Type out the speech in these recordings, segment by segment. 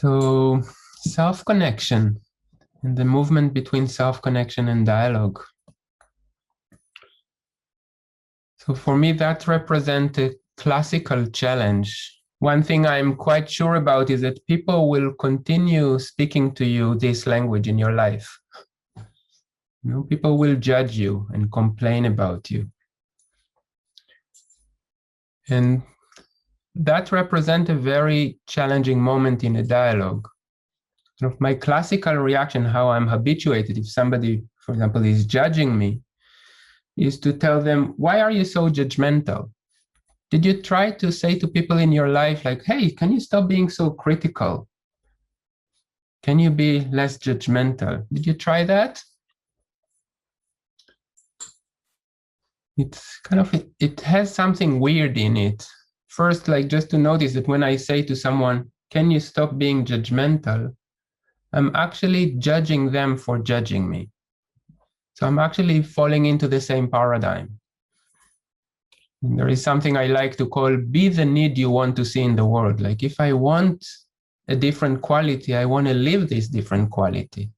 So, self-connection and the movement between self-connection and dialogue. So for me, that represents a classical challenge. One thing I'm quite sure about is that people will continue speaking to you this language in your life. People will judge you and complain about you. And that represents a very challenging moment in a dialogue. My classical reaction, how I'm habituated, if somebody, for example, is judging me, is to tell them, why are you so judgmental? Did you try to say to people in your life, like, hey, can you stop being so critical? Can you be less judgmental? Did you try that? It's kind of, it has something weird in it. First, like just to notice that when I say to someone, can you stop being judgmental? I'm actually judging them for judging me. So I'm actually falling into the same paradigm. And there is something I like to call, be the need you want to see in the world. Like if I want a different quality, I want to live this different quality.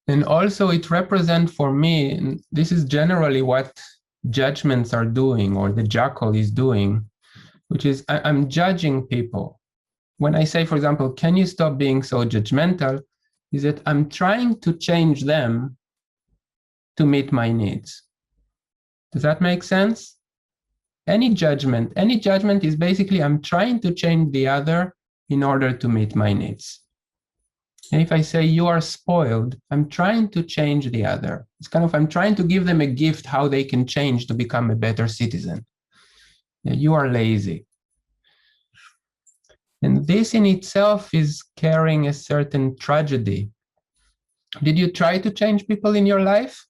And also it represents for me, and this is generally what judgments are doing, or the jackal is doing, which is I'm judging people. When I say, for example, can you stop being so judgmental, is that I'm trying to change them to meet my needs. Does that make sense? Any judgment is basically I'm trying to change the other in order to meet my needs. And if I say you are spoiled, I'm trying to change the other. It's kind of, I'm trying to give them a gift how they can change to become a better citizen. You are lazy. And this in itself is carrying a certain tragedy. Did you try to change people in your life?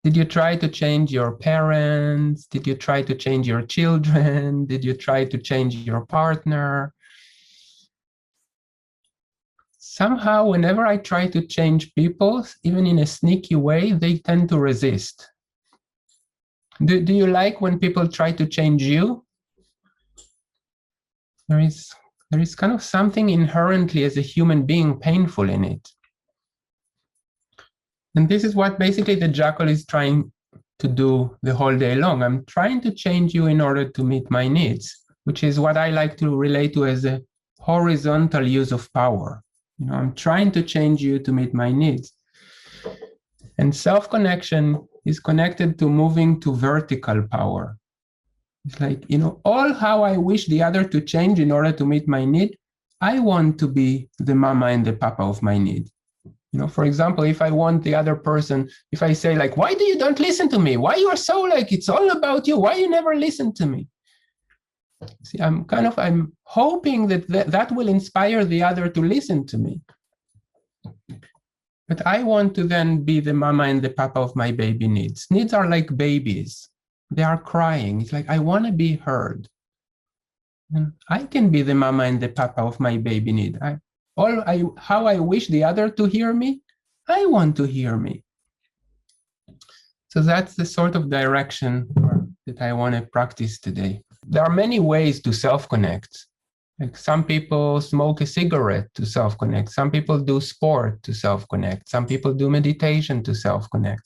Did you try to change your parents? Did you try to change your children? Did you try to change your partner? Somehow, whenever I try to change people, even in a sneaky way, they tend to resist. Do you like when people try to change you? There is kind of something inherently as a human being painful in it. And this is what basically the jackal is trying to do the whole day long. I'm trying to change you in order to meet my needs, which is what I like to relate to as a horizontal use of power. I'm trying to change you to meet my needs. And self-connection is connected to moving to vertical power. It's like, all how I wish the other to change in order to meet my need, I want to be the mama and the papa of my need. For example, if I want the other person, if I say like, why do you don't listen to me? Why you are so like, it's all about you. Why you never listen to me? See, I'm hoping that will inspire the other to listen to me. But I want to then be the mama and the papa of my baby needs. Needs are like babies. They are crying. It's like, I want to be heard. And I can be the mama and the papa of my baby need. How I wish the other to hear me, I want to hear me. So that's the sort of direction that I want to practice today. There are many ways to self-connect. Like some people smoke a cigarette to self-connect. Some people do sport to self-connect. Some people do meditation to self-connect.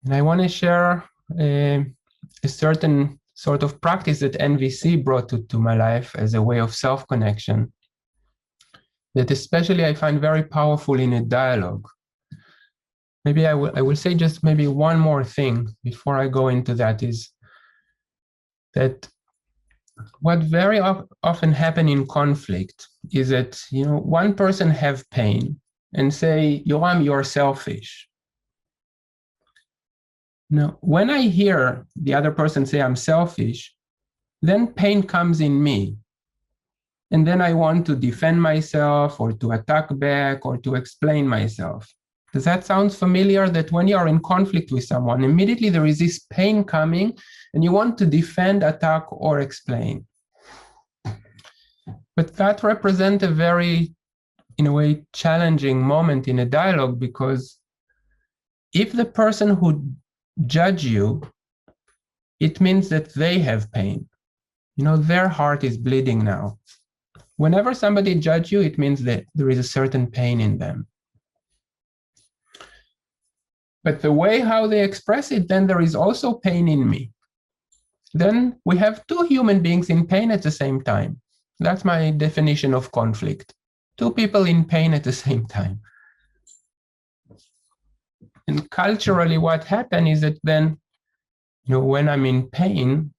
And I want to share a certain sort of practice that NVC brought to my life as a way of self-connection that especially I find very powerful in a dialogue. Maybe I will say just maybe one more thing before I go into that, is that what very often happen in conflict is that, one person have pain and say, Yoram, you're selfish. Now, when I hear the other person say I'm selfish, then pain comes in me. And then I want to defend myself or to attack back or to explain myself. Does that sound familiar, that when you are in conflict with someone, immediately there is this pain coming and you want to defend, attack, or explain? But that represents a very, in a way, challenging moment in a dialogue, because if the person who judge you it means that they have pain. You know, their heart is bleeding now. Whenever somebody judges you, it means that there is a certain pain in them. But the way how they express it, then there is also pain in me. Then we have two human beings in pain at the same time. That's my definition of conflict. Two people in pain at the same time. And culturally, what happened is that then, you know, when I'm in pain,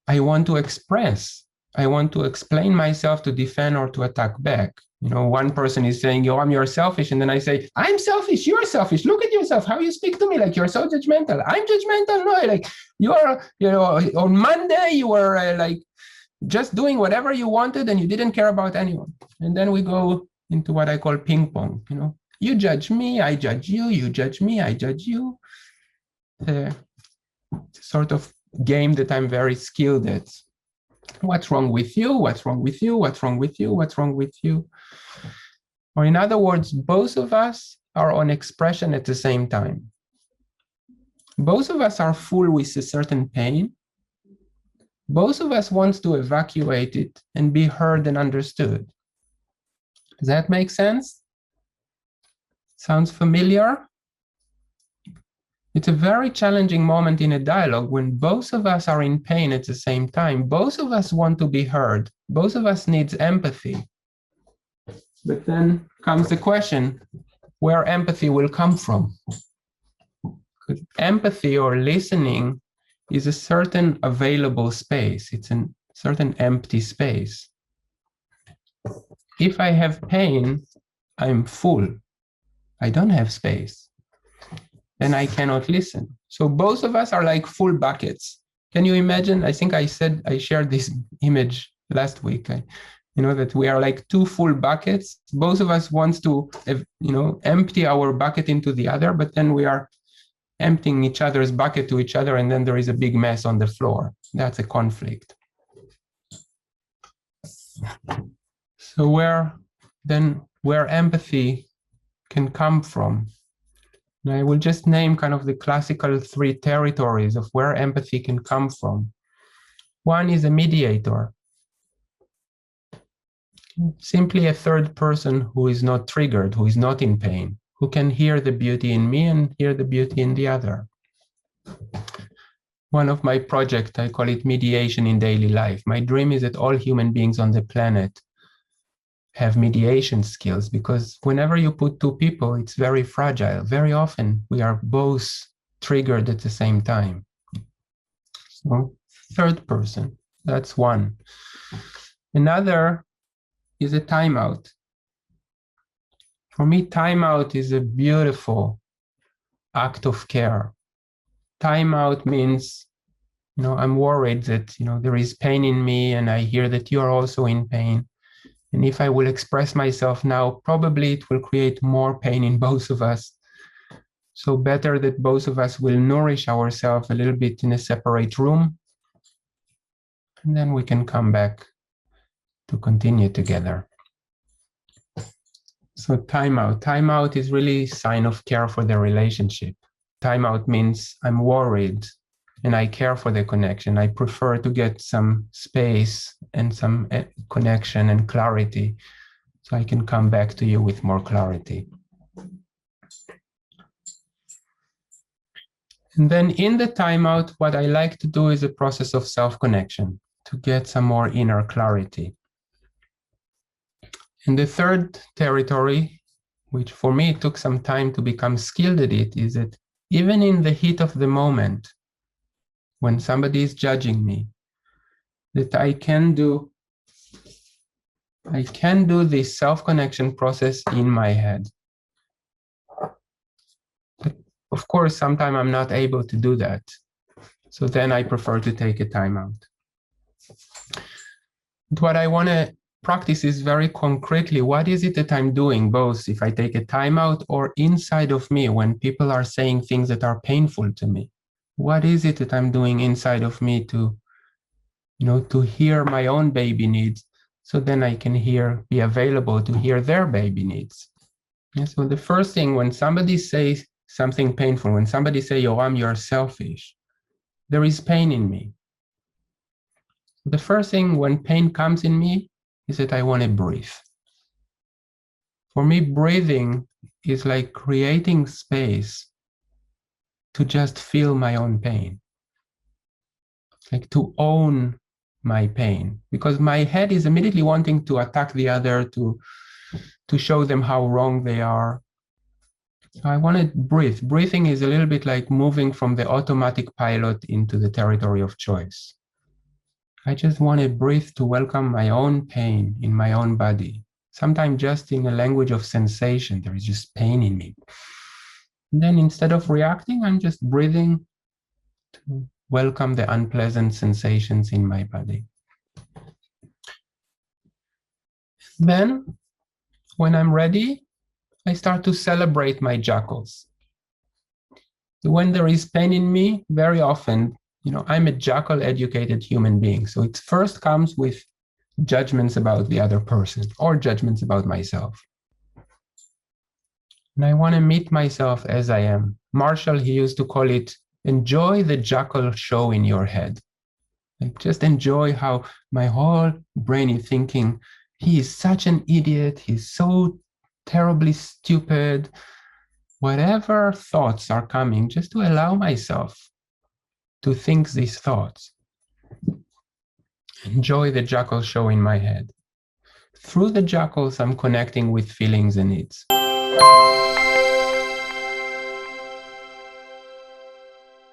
I want to express. I want to explain myself, to defend or to attack back. You know, one person is saying, Yoram, you're selfish. And then I say, I'm selfish, you're selfish. Look at yourself, how you speak to me, like you're so judgmental. I'm judgmental, no, like you're, you know, on Monday, you were like just doing whatever you wanted and you didn't care about anyone. And then we go into what I call ping pong, you know, you judge me, I judge you, you judge me, I judge you. Sort of game that I'm very skilled at. What's wrong with you? What's wrong with you? What's wrong with you? What's wrong with you? Or in other words, both of us are on expression at the same time. Both of us are full with a certain pain. Both of us want to evacuate it and be heard and understood. Does that make sense? Sounds familiar? It's a very challenging moment in a dialogue when both of us are in pain at the same time. Both of us want to be heard. Both of us needs empathy. But then comes the question, where empathy will come from. Because empathy or listening is a certain available space. It's a certain empty space. If I have pain, I'm full. I don't have space. Then I cannot listen. So both of us are like full buckets. Can you imagine? I think I shared this image last week. You know, that we are like two full buckets. Both of us wants to, you know, empty our bucket into the other, but then we are emptying each other's bucket to each other, and then there is a big mess on the floor. That's a conflict. So where empathy can come from? And I will just name kind of the classical three territories of where empathy can come from. One is a mediator. Simply a third person who is not triggered, who is not in pain, who can hear the beauty in me and hear the beauty in the other. One of my projects, I call it mediation in daily life. My dream is that all human beings on the planet have mediation skills, because whenever you put two people, it's very fragile. Very often we are both triggered at the same time. So third person, that's one. Another is a timeout. For me, timeout is a beautiful act of care. Timeout means, you know, I'm worried that, you know, there is pain in me and I hear that you are also in pain. And if I will express myself now, probably it will create more pain in both of us. So better that both of us will nourish ourselves a little bit in a separate room. And then we can come back to continue together. So timeout. Timeout is really a sign of care for the relationship. Timeout means I'm worried and I care for the connection. I prefer to get some space and some connection and clarity so I can come back to you with more clarity. And then in the timeout, what I like to do is a process of self-connection to get some more inner clarity. And the third territory, which for me it took some time to become skilled at it, is that even in the heat of the moment, when somebody is judging me, that I can do this self-connection process in my head. But of course, sometimes I'm not able to do that. So then I prefer to take a timeout. But what I want to practice is very concretely, what is it that I'm doing, both if I take a timeout or inside of me when people are saying things that are painful to me? What is it that I'm doing inside of me to, you know, to hear my own baby needs, so then I can be available to hear their baby needs? And so the first thing, when somebody says something painful, when somebody says, Yoram, you're selfish, there is pain in me. The first thing when pain comes in me is that I want to breathe. For me, breathing is like creating space to just feel my own pain, like to own my pain, because my head is immediately wanting to attack the other, to show them how wrong they are. So I want to breathe. Breathing is a little bit like moving from the automatic pilot into the territory of choice. I just want to breathe to welcome my own pain in my own body. Sometimes just in a language of sensation, there is just pain in me. And then instead of reacting, I'm just breathing to welcome the unpleasant sensations in my body. Then, when I'm ready, I start to celebrate my jackals. When there is pain in me, very often, I'm a jackal-educated human being. So it first comes with judgments about the other person or judgments about myself. And I want to meet myself as I am. Marshall, he used to call it, enjoy the jackal show in your head. Like, just enjoy how my whole brain is thinking, he is such an idiot, he's so terribly stupid. Whatever thoughts are coming, just to allow myself to think these thoughts. Enjoy the jackal show in my head. Through the jackals, I'm connecting with feelings and needs.